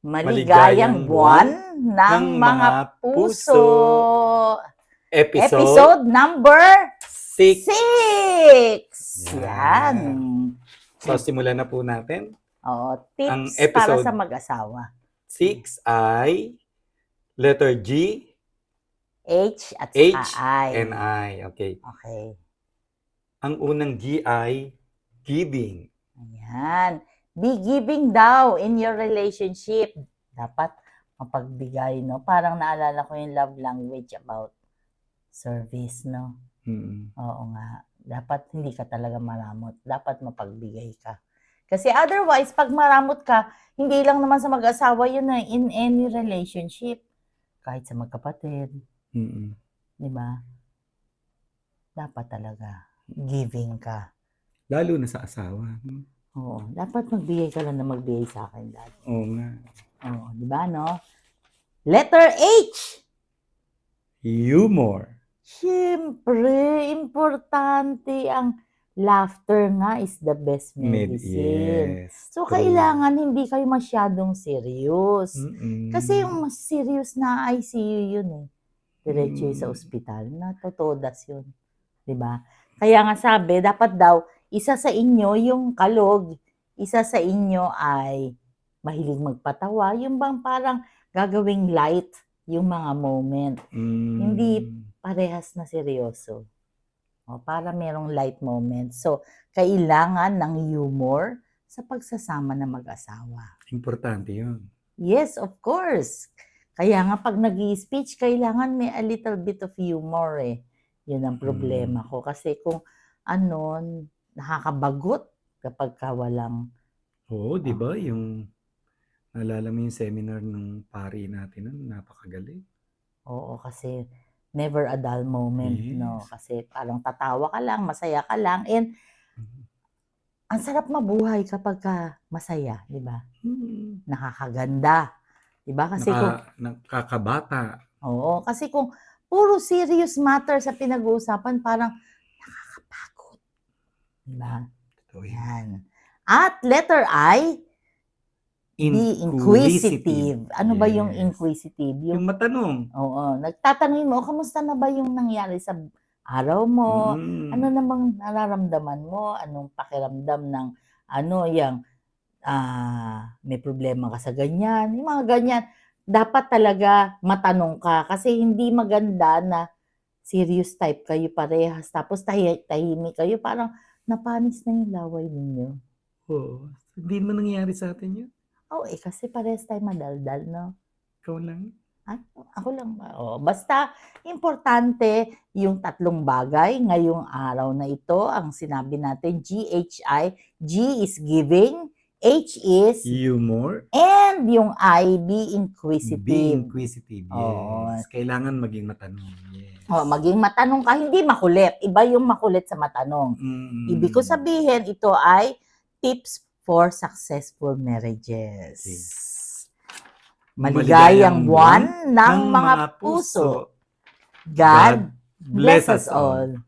Maligayang buwan ng mga puso. Episode number 6. Yan. So, simulan na po natin. Oo, Ang tips para episode sa mag-asawa. 6 ay letter G, H at H, saka I. and I. Okay. Okay. Ang unang G ay giving. Ayan. Be giving daw in your relationship. Dapat mapagbigay, no? Parang naalala ko yung love language about service, no? Oo nga. Dapat hindi ka talaga maramot. Dapat mapagbigay ka. Kasi otherwise, pag maramot ka, hindi lang naman sa mag-asawa yun na in any relationship. Kahit sa magkapatid. Di ba? Dapat talaga giving ka. Lalo na sa asawa. Oo. Dapat magbigay ka lang na magbigay sa akin dati. Oo nga. Oo. Di ba, no? Letter H. Humor. Siyempre, importante ang laughter nga is the best medicine. Yes. So, True. kailangan hindi kayo masyadong serious. Mm-mm. Kasi yung mas serious na ICU yun eh. Diretso sa Mm. ospital. Natotodas yun. Diba? Kaya nga sabi, dapat daw, isa sa inyo yung kalog, isa sa inyo ay mahilig magpatawa. Yung bang parang gagawing light yung mga moment. Hindi parehas na seryoso. O, para merong light moment. So, kailangan ng humor sa pagsasama ng mag-asawa. Importante yun. Yes, of course. Kaya nga pag nag-i-speech, kailangan may a little bit of humor eh. Yun ang problema ko. Kasi kung nakakabagot kapag ka walang... Oo, di ba? Yung, naalala mo yung seminar ng pari natin nun, napakagaling. Oo, kasi never a dull moment, Yes. no? Kasi parang tatawa ka lang, masaya ka lang, and ang sarap mabuhay kapag ka masaya, di ba? Nakakaganda. Di ba? Kasi Nakakabata. Oo, kasi kung puro serious matter sa pinag-uusapan, parang nakakapagod. Di ba? Ito yun. Yan. At letter I, be inquisitive. Ano ba yung Yes. inquisitive? Yung matanong. Oo, nagtatanungin mo, kamusta na ba yung nangyari sa araw mo? Ano namang nararamdaman mo? Anong pakiramdam ng may problema ka sa ganyan? Yung mga ganyan. Dapat talaga matanong ka kasi hindi maganda na serious type kayo parehas. Tapos tahimik kayo. Parang napanis na yung laway ninyo. Oo. Hindi mo nangyari sa atin yun? Oo, kasi parehas tayo madaldal, no? Ikaw lang? Ako lang ba? Oo. Basta, importante yung tatlong bagay ngayong araw na ito. Ang sinabi natin, GHI. G is giving. H is humor. And yung I, be inquisitive. Be inquisitive, yes. Oo. Kailangan maging matanong, yes. Maging matanong ka, hindi makulit. Iba yung makulit sa matanong. Ibig ko sabihin, ito ay tips for successful marriages. Okay. Maligayang buwan ng mga puso. God bless us all.